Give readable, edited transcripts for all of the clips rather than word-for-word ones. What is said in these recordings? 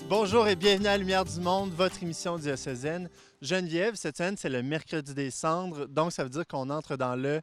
Bonjour et bienvenue à Lumière du Monde, votre émission diocésaine. Geneviève, cette semaine, c'est le mercredi des cendres, donc ça veut dire qu'on entre dans le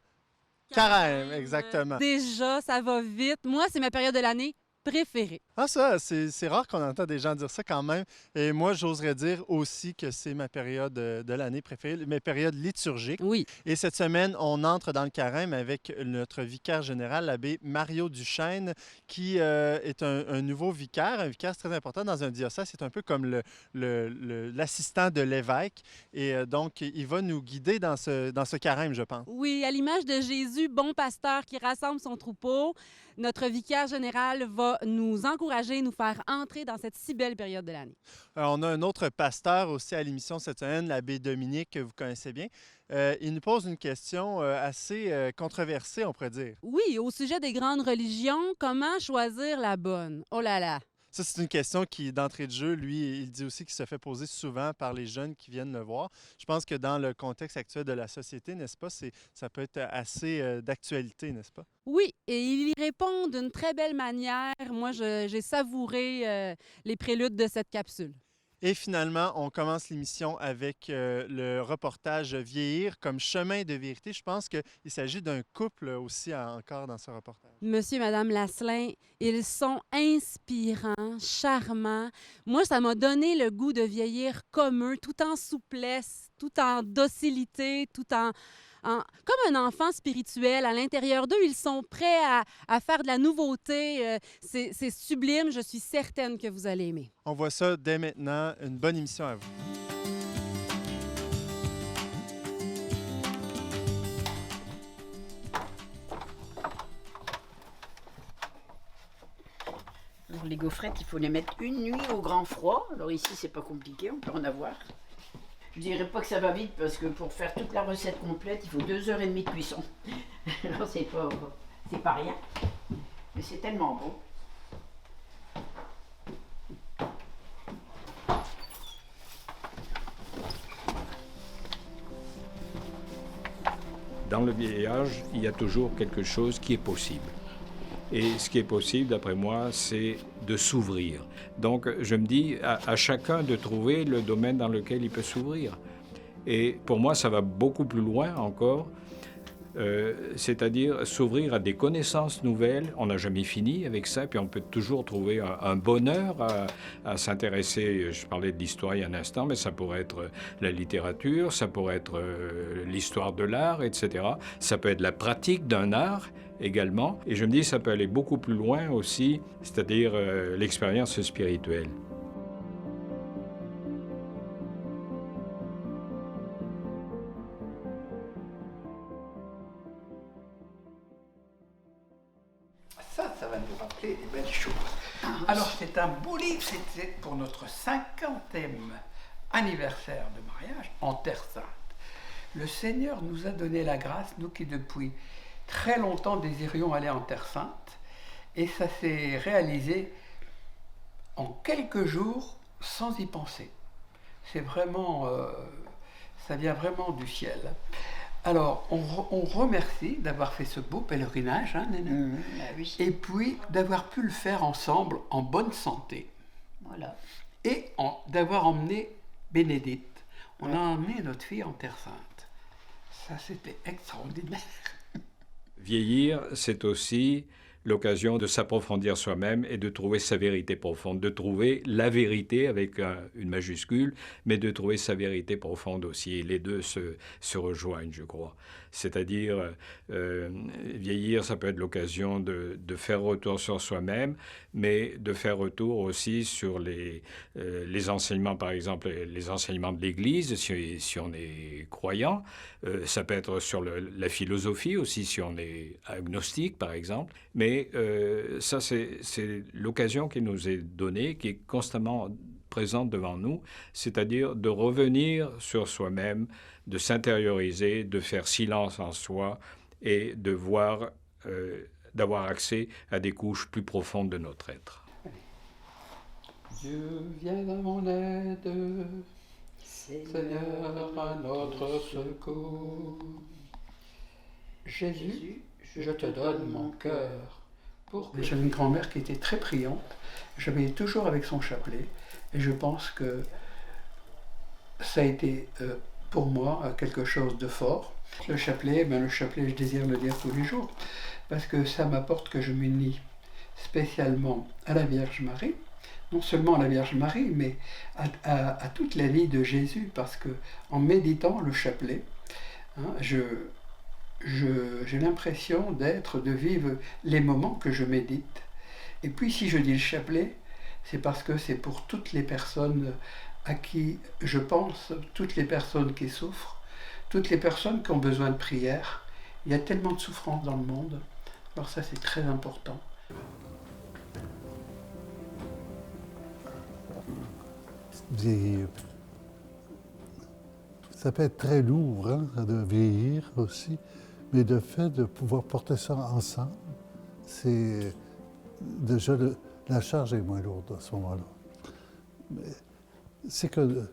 carême, exactement. Déjà, ça va vite. Moi, c'est ma période de l'année préférée. Ah ça, c'est rare qu'on entend des gens dire ça quand même. Et moi, j'oserais dire aussi que c'est ma période de l'année préférée, mes périodes liturgiques. Oui. Et cette semaine, on entre dans le carême avec notre vicaire général, l'abbé Mario Duchesne, qui est un nouveau vicaire. Un vicaire, c'est très important dans un diocèse. C'est un peu comme l'assistant de l'évêque. Et donc, il va nous guider dans ce carême, je pense. Oui, à l'image de Jésus, bon pasteur qui rassemble son troupeau, notre vicaire général va nous encourager, nous faire entrer dans cette si belle période de l'année. On a un autre pasteur aussi à l'émission cette semaine, l'abbé Dominique, que vous connaissez bien. Il nous pose une question assez controversée, on pourrait dire. Oui, au sujet des grandes religions, comment choisir la bonne? Oh là là! Ça, c'est une question qui, d'entrée de jeu, lui, il dit aussi qu'il se fait poser souvent par les jeunes qui viennent le voir. Je pense que dans le contexte actuel de la société, n'est-ce pas, ça peut être assez d'actualité, n'est-ce pas? Oui, et il y répond d'une très belle manière. Moi, j'ai savouré les préludes de cette capsule. Et finalement, on commence l'émission avec le reportage Vieillir comme chemin de vérité. Je pense qu'il s'agit d'un couple aussi encore dans ce reportage. Monsieur et Madame Lasselin, ils sont inspirants, charmants. Moi, ça m'a donné le goût de vieillir comme eux, tout en souplesse, tout en docilité, comme un enfant spirituel. À l'intérieur d'eux, ils sont prêts à faire de la nouveauté. C'est sublime. Je suis certaine que vous allez aimer. On voit ça dès maintenant. Une bonne émission à vous. Alors, les gaufrettes, il faut les mettre une nuit au grand froid. Alors ici, c'est pas compliqué, on peut en avoir. Je dirais pas que ça va vite parce que pour faire toute la recette complète, il faut 2h30 de cuisson. Alors c'est pas rien. Mais c'est tellement bon. Dans le vieillage, il y a toujours quelque chose qui est possible. Et ce qui est possible, d'après moi, c'est de s'ouvrir. Donc, je me dis à chacun de trouver le domaine dans lequel il peut s'ouvrir. Et pour moi, ça va beaucoup plus loin encore, c'est-à-dire s'ouvrir à des connaissances nouvelles. On n'a jamais fini avec ça, puis on peut toujours trouver un bonheur à s'intéresser. Je parlais de l'histoire il y a un instant, mais ça pourrait être la littérature, ça pourrait être l'histoire de l'art, etc. Ça peut être la pratique d'un art également. Et je me dis ça peut aller beaucoup plus loin aussi, c'est-à-dire l'expérience spirituelle. Ça va nous rappeler des belles choses. Alors, c'est un beau livre, c'était pour notre 50e anniversaire de mariage en Terre Sainte. Le Seigneur nous a donné la grâce, nous qui depuis très longtemps désirions aller en Terre Sainte, et ça s'est réalisé en quelques jours sans y penser. C'est vraiment, ça vient vraiment du ciel. Alors, on remercie d'avoir fait ce beau pèlerinage, hein, Néné, Oui. et puis d'avoir pu le faire ensemble en bonne santé. Voilà. Et d'avoir emmené Bénédicte. On a emmené notre fille en Terre Sainte. Ça, c'était extraordinaire. Vieillir, c'est aussi l'occasion de s'approfondir soi-même et de trouver sa vérité profonde, de trouver la vérité avec une majuscule, mais de trouver sa vérité profonde aussi. Et les deux se rejoignent, je crois. C'est-à-dire, vieillir, ça peut être l'occasion de faire retour sur soi-même, mais de faire retour aussi sur les enseignements, par exemple, les enseignements de l'Église, si on est croyant. Ça peut être sur la philosophie aussi, si on est agnostique, par exemple. Mais ça, c'est l'occasion qui nous est donnée, qui est constamment présente devant nous, c'est-à-dire de revenir sur soi-même, de s'intérioriser, de faire silence en soi et de voir, d'avoir accès à des couches plus profondes de notre être. Dieu vient à mon aide, Seigneur à notre secours. Jésus, je te donne mon cœur. J'avais une grand-mère qui était très priante. Je veillais toujours avec son chapelet. Et je pense que ça a été pour moi quelque chose de fort. Le chapelet, je désire le dire tous les jours, parce que ça m'apporte que je m'unis spécialement à la Vierge Marie, non seulement à la Vierge Marie, mais à toute la vie de Jésus, parce que en méditant le chapelet, hein, j'ai l'impression de vivre les moments que je médite. Et puis si je dis le chapelet, c'est parce que c'est pour toutes les personnes à qui je pense, toutes les personnes qui souffrent, toutes les personnes qui ont besoin de prière. Il y a tellement de souffrance dans le monde, alors ça c'est très important. Vieillir. Ça peut être très lourd de vieillir aussi, mais le fait de pouvoir porter ça ensemble, c'est déjà la charge est moins lourde à ce moment-là. Mais c'est que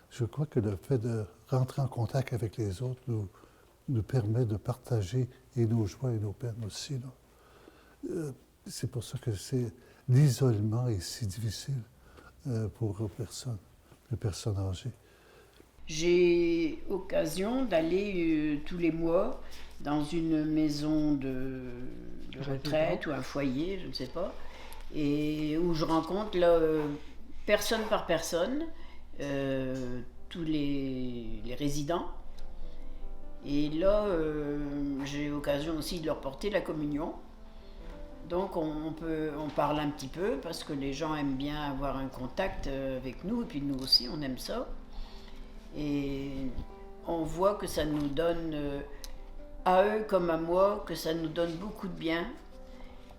je crois que le fait de rentrer en contact avec les autres nous permet de partager et nos joies et nos peines aussi. C'est pour ça que l'isolement est si difficile pour les personnes âgées. J'ai occasion d'aller tous les mois dans une maison de retraite ou un foyer, je ne sais pas, et où je rencontre là, personne par personne tous les résidents. Et là, j'ai occasion aussi de leur porter la communion. Donc on parle un petit peu parce que les gens aiment bien avoir un contact avec nous, et puis nous aussi on aime ça. Et on voit que ça nous donne, à eux comme à moi, que ça nous donne beaucoup de bien.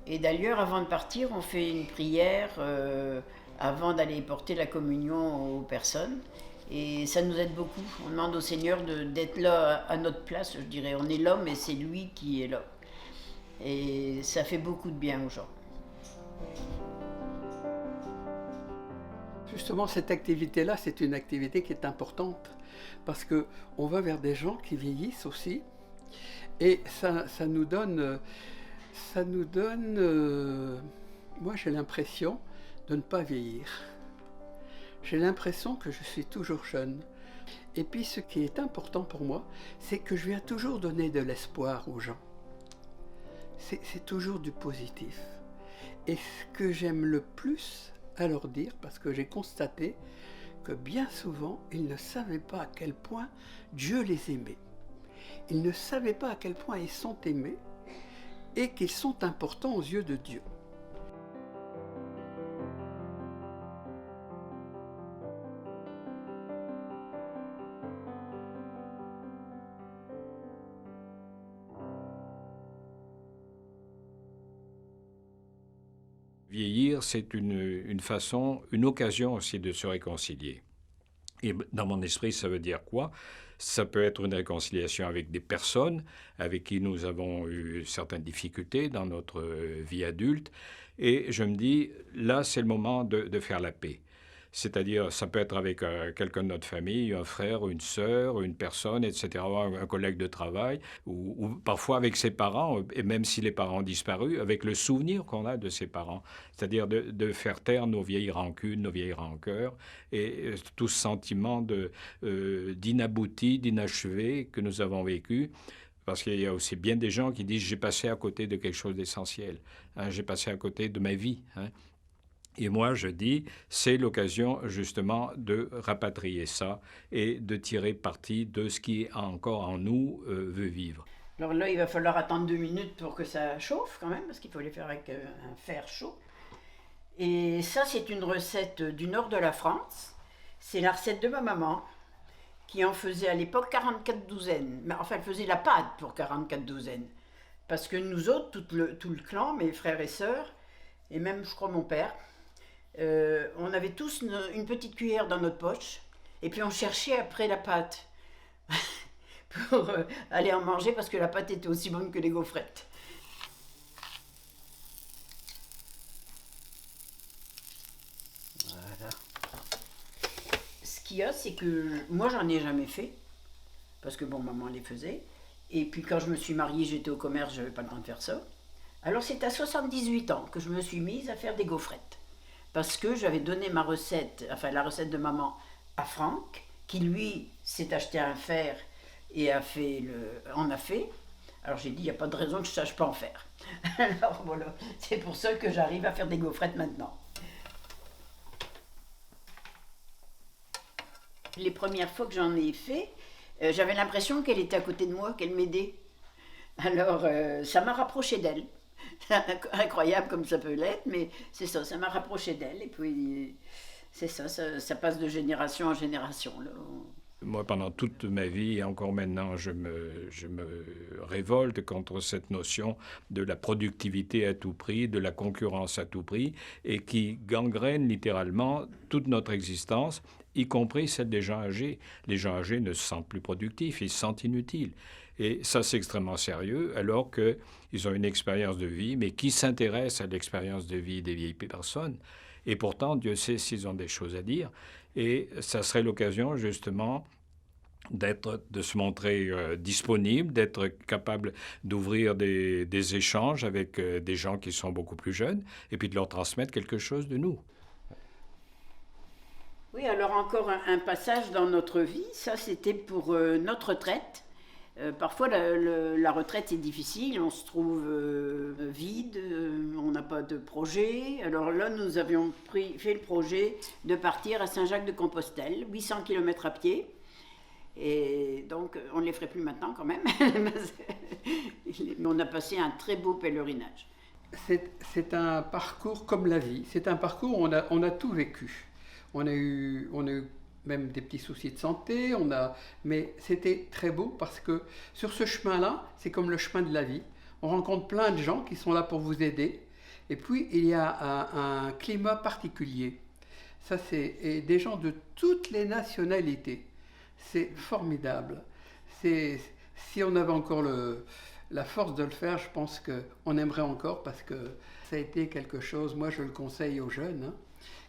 Et d'ailleurs, avant de partir, on fait une prière avant d'aller porter la communion aux personnes. Et ça nous aide beaucoup. On demande au Seigneur d'être là à notre place, je dirais. On est là, mais c'est lui qui est là. Et ça fait beaucoup de bien aux gens. Justement, cette activité-là, c'est une activité qui est importante parce qu'on va vers des gens qui vieillissent aussi et ça nous donne, moi j'ai l'impression de ne pas vieillir. J'ai l'impression que je suis toujours jeune. Et puis ce qui est important pour moi, c'est que je viens toujours donner de l'espoir aux gens. C'est toujours du positif. Et ce que j'aime le plus à leur dire, parce que j'ai constaté que bien souvent, ils ne savaient pas à quel point Dieu les aimait. Ils ne savaient pas à quel point ils sont aimés et qu'ils sont importants aux yeux de Dieu. Vieillir, c'est une façon, une occasion aussi de se réconcilier. Et dans mon esprit, ça veut dire quoi? Ça peut être une réconciliation avec des personnes avec qui nous avons eu certaines difficultés dans notre vie adulte. Et je me dis, là, c'est le moment de faire la paix. C'est-à-dire, ça peut être avec quelqu'un de notre famille, un frère, une sœur, une personne, etc., un collègue de travail, ou parfois avec ses parents, et même si les parents ont disparu, avec le souvenir qu'on a de ses parents. C'est-à-dire de faire taire nos vieilles rancunes, nos vieilles rancœurs, et tout ce sentiment d'inabouti, d'inachevé que nous avons vécu. Parce qu'il y a aussi bien des gens qui disent « j'ai passé à côté de quelque chose d'essentiel, hein, j'ai passé à côté de ma vie hein. ». Et moi, je dis, c'est l'occasion justement de rapatrier ça et de tirer parti de ce qui encore en nous veut vivre. Alors là, il va falloir attendre 2 minutes pour que ça chauffe quand même, parce qu'il faut les faire avec un fer chaud. Et ça, c'est une recette du nord de la France. C'est la recette de ma maman, qui en faisait à l'époque 44 douzaines. Mais enfin, elle faisait la pâte pour 44 douzaines. Parce que nous autres, tout le clan, mes frères et sœurs, et même, je crois, mon père, on avait tous une petite cuillère dans notre poche, et puis on cherchait après la pâte pour aller en manger, parce que la pâte était aussi bonne que les gaufrettes. Voilà. Ce qu'il y a, c'est que moi, j'en ai jamais fait, parce que bon, maman les faisait, et puis quand je me suis mariée, j'étais au commerce, j'avais pas le temps de faire ça. Alors c'est à 78 ans que je me suis mise à faire des gaufrettes. parce que j'avais donné ma recette, enfin la recette de maman, à Franck, qui lui s'est acheté un fer et en a fait. Alors j'ai dit, il n'y a pas de raison que je ne sache pas en faire. Alors voilà, c'est pour ça que j'arrive à faire des gaufrettes maintenant. Les premières fois que j'en ai fait, j'avais l'impression qu'elle était à côté de moi, qu'elle m'aidait. Alors ça m'a rapproché d'elle. Incroyable comme ça peut l'être, mais c'est ça m'a rapproché d'elle. Et puis c'est ça passe de génération en génération, là. Moi, pendant toute ma vie, et encore maintenant, je me révolte contre cette notion de la productivité à tout prix, de la concurrence à tout prix, et qui gangrène littéralement toute notre existence, y compris celle des gens âgés. Les gens âgés ne se sentent plus productifs, ils se sentent inutiles. Et ça, c'est extrêmement sérieux, alors qu'ils ont une expérience de vie, mais qui s'intéressent à l'expérience de vie des vieilles personnes. Et pourtant, Dieu sait s'ils ont des choses à dire. Et ça serait l'occasion, justement, de se montrer disponible, d'être capable d'ouvrir des échanges avec des gens qui sont beaucoup plus jeunes, et puis de leur transmettre quelque chose de nous. Oui, alors encore un passage dans notre vie, ça c'était pour notre retraite. Parfois la retraite est difficile, on se trouve vide, on n'a pas de projet. Alors là nous avions fait le projet de partir à Saint-Jacques-de-Compostelle, 800 km à pied. Et donc on ne les ferait plus maintenant quand même. On a passé un très beau pèlerinage. C'est un parcours comme la vie, c'est un parcours où on a tout vécu. On a eu même des petits soucis de santé, mais c'était très beau parce que sur ce chemin-là, c'est comme le chemin de la vie. On rencontre plein de gens qui sont là pour vous aider. Et puis, il y a un climat particulier. Ça, et des gens de toutes les nationalités. C'est formidable. Si on avait encore la force de le faire, je pense qu'on aimerait encore parce que ça a été quelque chose, moi je le conseille aux jeunes, hein,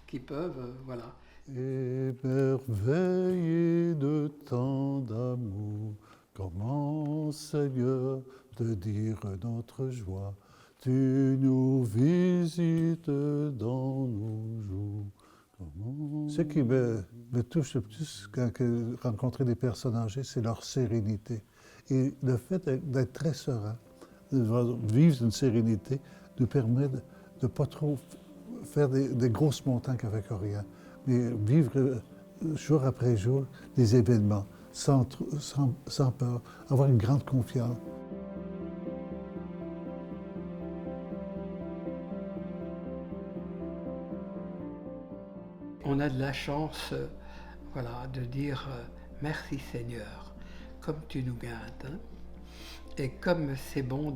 qui peuvent, voilà. Émerveillé de tant d'amour, comment, Seigneur, te dire notre joie, tu nous visites dans nos jours. Ce qui me touche le plus quand je rencontre des personnes âgées, c'est leur sérénité. Et le fait d'être très serein, de vivre une sérénité, nous permet de ne pas trop faire des grosses montagnes avec rien, mais vivre jour après jour des événements sans peur, avoir une grande confiance. On a de la chance, voilà, de dire merci Seigneur, comme tu nous gâtes, hein, et comme c'est bon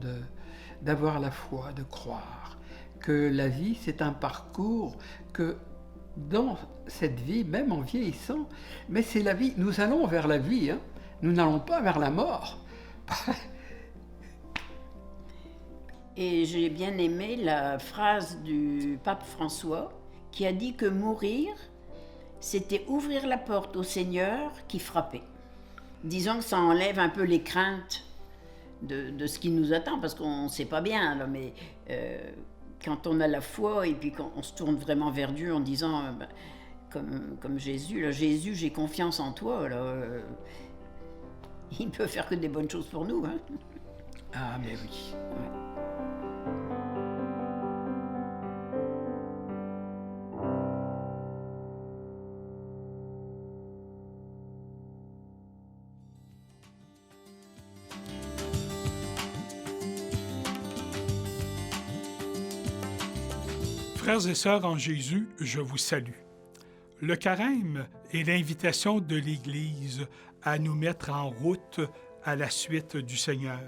d'avoir la foi, de croire que la vie c'est un parcours, que dans cette vie, même en vieillissant, mais c'est la vie, nous allons vers la vie, hein, nous n'allons pas vers la mort. Et j'ai bien aimé la phrase du pape François qui a dit que mourir, c'était ouvrir la porte au Seigneur qui frappait. Disons que ça enlève un peu les craintes de ce qui nous attend, parce qu'on ne sait pas bien, là, mais quand on a la foi et puis qu'on se tourne vraiment vers Dieu en disant, comme Jésus, là, Jésus, j'ai confiance en toi, là, il ne peut faire que des bonnes choses pour nous. Hein. Ah, mais oui. Ouais. Frères et sœurs en Jésus, je vous salue. Le carême est l'invitation de l'Église à nous mettre en route à la suite du Seigneur,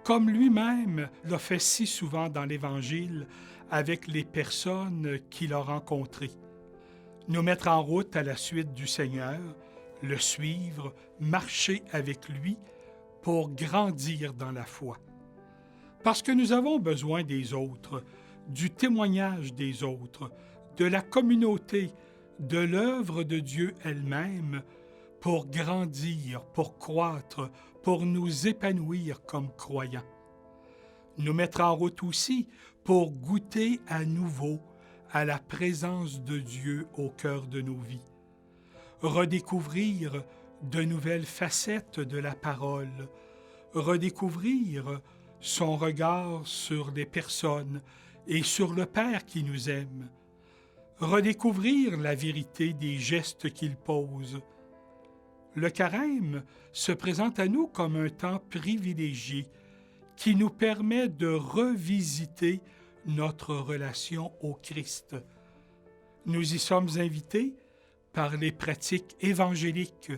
comme lui-même l'a fait si souvent dans l'Évangile avec les personnes qu'il a rencontrées. Nous mettre en route à la suite du Seigneur, le suivre, marcher avec lui pour grandir dans la foi. Parce que nous avons besoin des autres, du témoignage des autres, de la communauté, de l'œuvre de Dieu elle-même, pour grandir, pour croître, pour nous épanouir comme croyants. Nous mettre en route aussi pour goûter à nouveau à la présence de Dieu au cœur de nos vies. Redécouvrir de nouvelles facettes de la parole, redécouvrir son regard sur les personnes et sur le Père qui nous aime, redécouvrir la vérité des gestes qu'il pose. Le carême se présente à nous comme un temps privilégié qui nous permet de revisiter notre relation au Christ. Nous y sommes invités par les pratiques évangéliques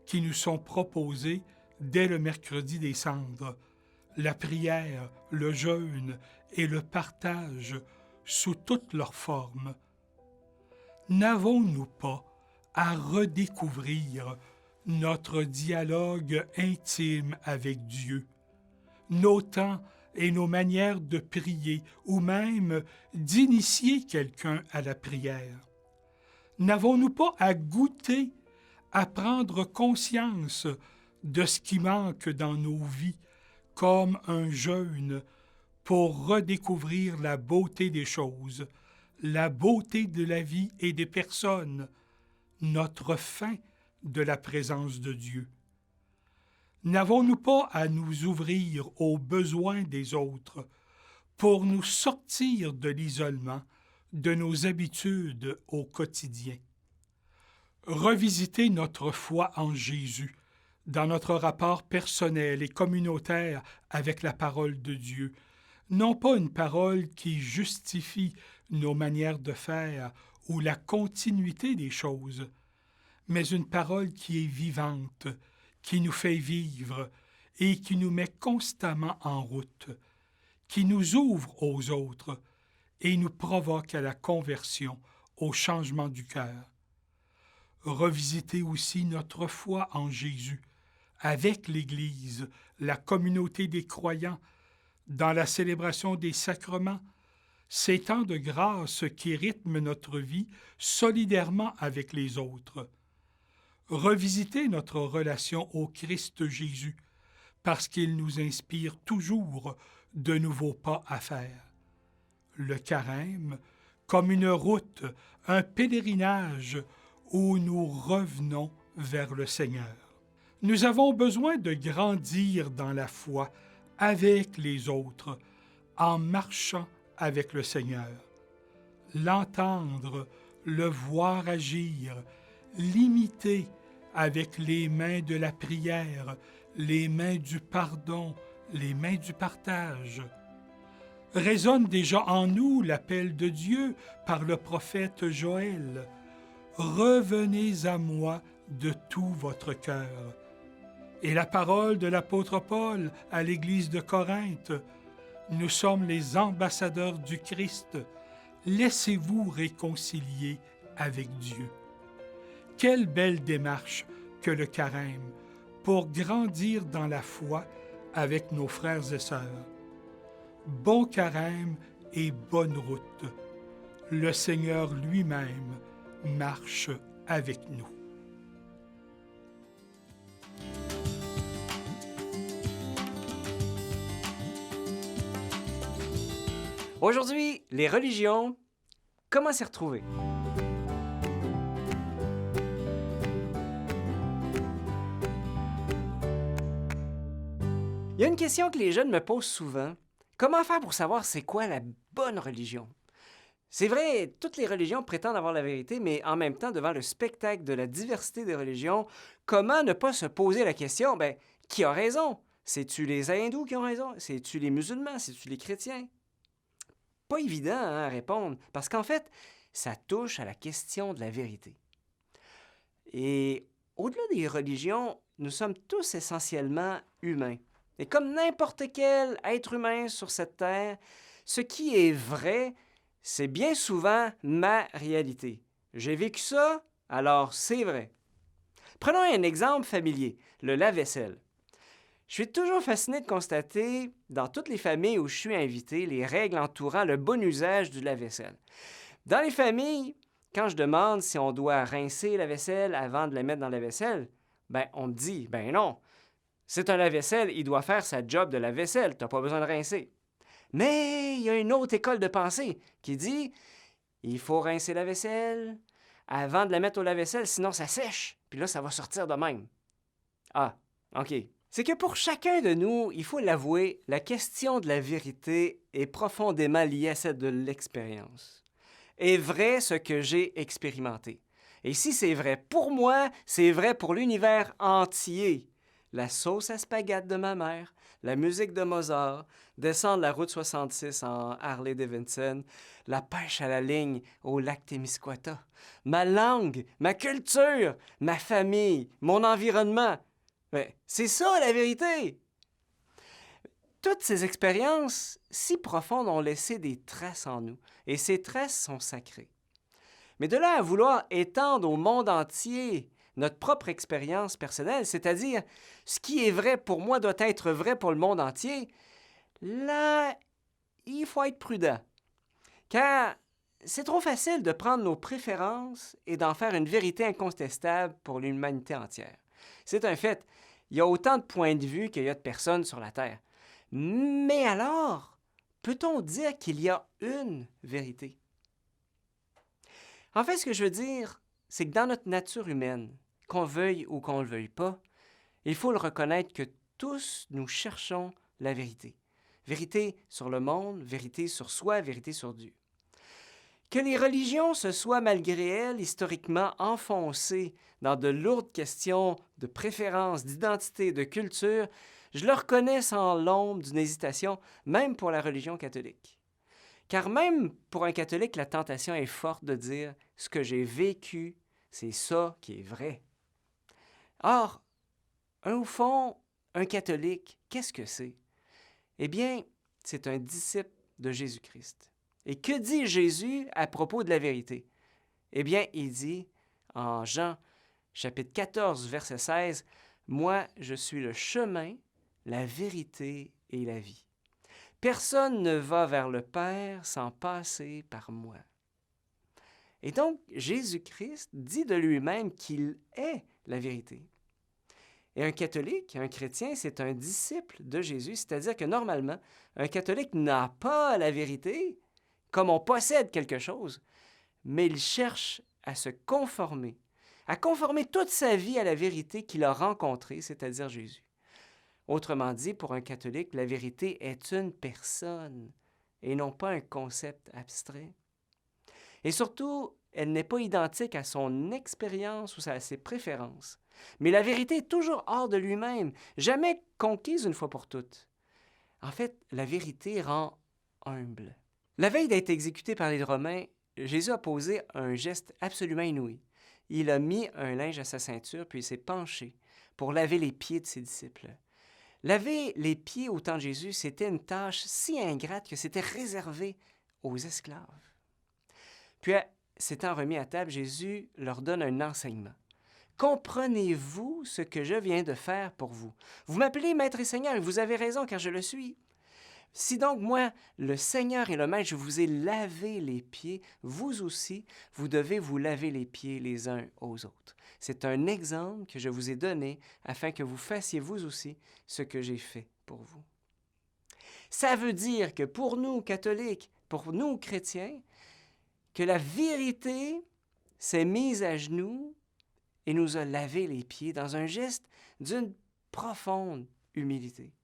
qui nous sont proposées dès le mercredi des cendres, la prière, le jeûne et le partage sous toutes leurs formes. N'avons-nous pas à redécouvrir notre dialogue intime avec Dieu, nos temps et nos manières de prier ou même d'initier quelqu'un à la prière? N'avons-nous pas à goûter, à prendre conscience de ce qui manque dans nos vies, comme un jeûne, pour redécouvrir la beauté des choses, la beauté de la vie et des personnes, notre faim de la présence de Dieu? N'avons-nous pas à nous ouvrir aux besoins des autres pour nous sortir de l'isolement, de nos habitudes au quotidien? Revisiter notre foi en Jésus dans notre rapport personnel et communautaire avec la parole de Dieu, non pas une parole qui justifie nos manières de faire ou la continuité des choses, mais une parole qui est vivante, qui nous fait vivre et qui nous met constamment en route, qui nous ouvre aux autres et nous provoque à la conversion, au changement du cœur. Revisiter aussi notre foi en Jésus, avec l'Église, la communauté des croyants, dans la célébration des sacrements, ces temps de grâce qui rythment notre vie solidairement avec les autres. Revisiter notre relation au Christ Jésus, parce qu'il nous inspire toujours de nouveaux pas à faire. Le carême, comme une route, un pèlerinage où nous revenons vers le Seigneur. Nous avons besoin de grandir dans la foi avec les autres, en marchant avec le Seigneur. L'entendre, le voir agir, l'imiter avec les mains de la prière, les mains du pardon, les mains du partage. Résonne déjà en nous l'appel de Dieu par le prophète Joël. « Revenez à moi de tout votre cœur. » Et la parole de l'apôtre Paul à l'Église de Corinthe. « Nous sommes les ambassadeurs du Christ. Laissez-vous réconcilier avec Dieu. » Quelle belle démarche que le carême pour grandir dans la foi avec nos frères et sœurs. Bon carême et bonne route. Le Seigneur lui-même marche avec nous. Aujourd'hui, les religions, comment s'y retrouver? Il y a une question que les jeunes me posent souvent. Comment faire pour savoir c'est quoi la bonne religion? C'est vrai, toutes les religions prétendent avoir la vérité, mais en même temps, devant le spectacle de la diversité des religions, comment ne pas se poser la question, qui a raison? C'est-tu les hindous qui ont raison? C'est-tu les musulmans? C'est-tu les chrétiens? Pas évident à répondre, parce qu'en fait, ça touche à la question de la vérité. Et au-delà des religions, nous sommes tous essentiellement humains. Et comme n'importe quel être humain sur cette terre, ce qui est vrai, c'est bien souvent ma réalité. J'ai vécu ça, alors c'est vrai. Prenons un exemple familier, le lave-vaisselle. Je suis toujours fasciné de constater, dans toutes les familles où je suis invité, les règles entourant le bon usage du lave-vaisselle. Dans les familles, quand je demande si on doit rincer la vaisselle avant de la mettre dans la vaisselle, on me dit, non. C'est un lave-vaisselle, il doit faire sa job de lave-vaisselle, t'as pas besoin de rincer. Mais il y a une autre école de pensée qui dit il faut rincer la vaisselle avant de la mettre au lave-vaisselle, sinon ça sèche. Puis là, ça va sortir de même. Ah, OK. C'est que pour chacun de nous, il faut l'avouer, la question de la vérité est profondément liée à celle de l'expérience. Est vrai ce que j'ai expérimenté. Et si c'est vrai pour moi, c'est vrai pour l'univers entier. La sauce à spaghetti de ma mère, la musique de Mozart, descendre la route 66 en Harley-Davidson, la pêche à la ligne au lac Témiscouata, ma langue, ma culture, ma famille, mon environnement. Mais c'est ça la vérité! Toutes ces expériences si profondes ont laissé des traces en nous, et ces traces sont sacrées. Mais de là à vouloir étendre au monde entier notre propre expérience personnelle, c'est-à-dire ce qui est vrai pour moi doit être vrai pour le monde entier, là, il faut être prudent. Car c'est trop facile de prendre nos préférences et d'en faire une vérité incontestable pour l'humanité entière. C'est un fait. Il y a autant de points de vue qu'il y a de personnes sur la Terre. Mais alors, peut-on dire qu'il y a une vérité? En fait, ce que je veux dire, c'est que dans notre nature humaine, qu'on veuille ou qu'on ne le veuille pas, il faut le reconnaître que tous nous cherchons la vérité. Vérité sur le monde, vérité sur soi, vérité sur Dieu. Que les religions se soient, malgré elles, historiquement enfoncées dans de lourdes questions de préférence, d'identité, de culture, je le reconnais sans l'ombre d'une hésitation, même pour la religion catholique. Car même pour un catholique, la tentation est forte de dire « ce que j'ai vécu, c'est ça qui est vrai ». Or, au fond, un catholique, qu'est-ce que c'est? Eh bien, c'est un disciple de Jésus-Christ. Et que dit Jésus à propos de la vérité? Eh bien, il dit en Jean, chapitre 14, verset 16, « Moi, je suis le chemin, la vérité et la vie. Personne ne va vers le Père sans passer par moi. » Et donc, Jésus-Christ dit de lui-même qu'il est la vérité. Et un catholique, un chrétien, c'est un disciple de Jésus, c'est-à-dire que normalement, un catholique n'a pas la vérité, comme on possède quelque chose, mais il cherche à se conformer, à conformer toute sa vie à la vérité qu'il a rencontrée, c'est-à-dire Jésus. Autrement dit, pour un catholique, la vérité est une personne et non pas un concept abstrait. Et surtout, elle n'est pas identique à son expérience ou à ses préférences. Mais la vérité est toujours hors de lui-même, jamais conquise une fois pour toutes. En fait, la vérité rend humble. La veille d'être exécuté par les Romains, Jésus a posé un geste absolument inouï. Il a mis un linge à sa ceinture, puis il s'est penché pour laver les pieds de ses disciples. Laver les pieds au temps de Jésus, c'était une tâche si ingrate que c'était réservé aux esclaves. Puis, s'étant remis à table, Jésus leur donne un enseignement. « Comprenez-vous ce que je viens de faire pour vous? Vous m'appelez Maître et Seigneur, et vous avez raison, car je le suis. Si donc moi, le Seigneur et le Maître, je vous ai lavé les pieds, vous aussi, vous devez vous laver les pieds les uns aux autres. C'est un exemple que je vous ai donné afin que vous fassiez vous aussi ce que j'ai fait pour vous. » Ça veut dire que pour nous, catholiques, pour nous, chrétiens, que la vérité s'est mise à genoux et nous a lavé les pieds dans un geste d'une profonde humilité.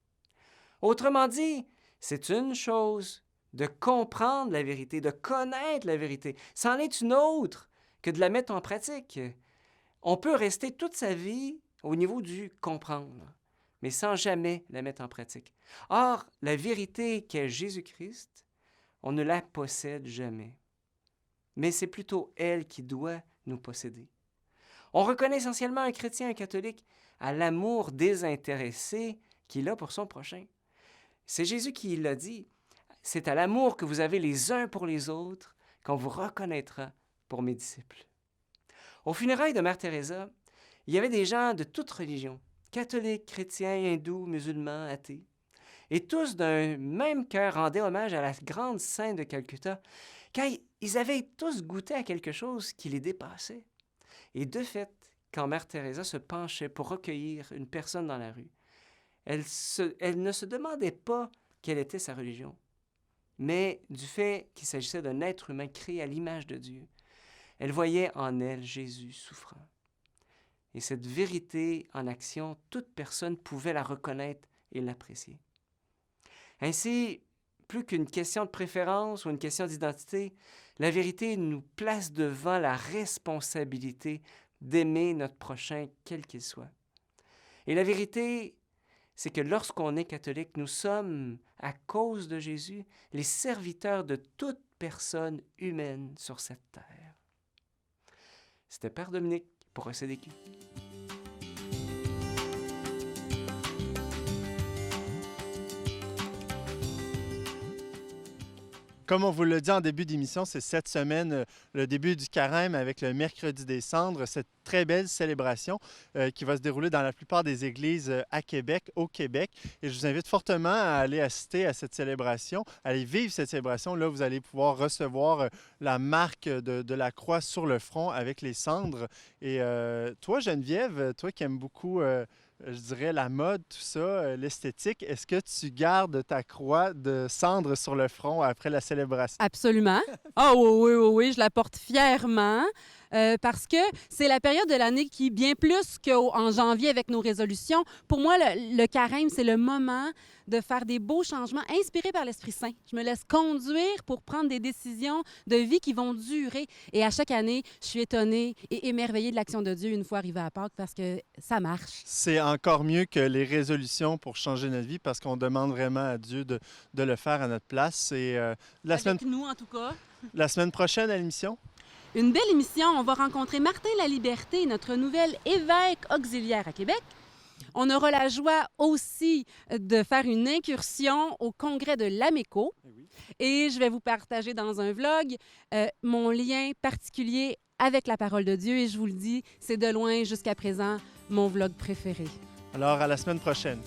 Autrement dit, c'est une chose de comprendre la vérité, de connaître la vérité. C'en est une autre que de la mettre en pratique. On peut rester toute sa vie au niveau du comprendre, mais sans jamais la mettre en pratique. Or, la vérité qu'est Jésus-Christ, on ne la possède jamais. Mais c'est plutôt elle qui doit nous posséder. On reconnaît essentiellement un chrétien, un catholique, à l'amour désintéressé qu'il a pour son prochain. C'est Jésus qui l'a dit. C'est à l'amour que vous avez les uns pour les autres qu'on vous reconnaîtra pour mes disciples. Aux funérailles de Mère Teresa, il y avait des gens de toutes religions, catholiques, chrétiens, hindous, musulmans, athées. Et tous d'un même cœur rendaient hommage à la grande sainte de Calcutta, car ils avaient tous goûté à quelque chose qui les dépassait. Et de fait, quand Mère Teresa se penchait pour recueillir une personne dans la rue, elle ne se demandait pas quelle était sa religion. mais du fait qu'il s'agissait d'un être humain créé à l'image de Dieu. Elle voyait en elle Jésus souffrant. Et cette vérité en action, toute personne pouvait la reconnaître et l'apprécier. Ainsi, plus qu'une question de préférence ou une question d'identité, la vérité nous place devant la responsabilité d'aimer notre prochain, quel qu'il soit. Et la vérité, c'est que lorsqu'on est catholique, nous sommes, à cause de Jésus, les serviteurs de toute personne humaine sur cette terre. C'était Père Dominique pour ECDQ. Comme on vous l'a dit en début d'émission, c'est cette semaine le début du carême avec le Mercredi des Cendres, cette très belle célébration qui va se dérouler dans la plupart des églises à Québec, au Québec. Et je vous invite fortement à aller assister à cette célébration, à aller vivre cette célébration. Là, vous allez pouvoir recevoir la marque de la croix sur le front avec les cendres. Et toi, Geneviève, toi qui aimes beaucoup... je dirais la mode, tout ça, l'esthétique. Est-ce que tu gardes ta croix de cendre sur le front après la célébration? Absolument. Ah oui, je la porte fièrement parce que c'est la période de l'année qui, bien plus qu'en janvier avec nos résolutions, pour moi, le carême, c'est le moment de faire des beaux changements inspirés par l'Esprit Saint. Je me laisse conduire pour prendre des décisions de vie qui vont durer. Et à chaque année, je suis étonnée et émerveillée de l'action de Dieu une fois arrivée à Pâques parce que ça marche. C'est encore mieux que les résolutions pour changer notre vie parce qu'on demande vraiment à Dieu de le faire à notre place. Et Avec nous, en tout cas. la semaine prochaine à l'émission? Une belle émission. On va rencontrer Martin Laliberté, notre nouvel évêque auxiliaire à Québec. On aura la joie aussi de faire une incursion au congrès de l'AMECO. Et je vais vous partager dans un vlog mon lien particulier avec la parole de Dieu. Et je vous le dis, c'est de loin jusqu'à présent mon vlog préféré. Alors, à la semaine prochaine.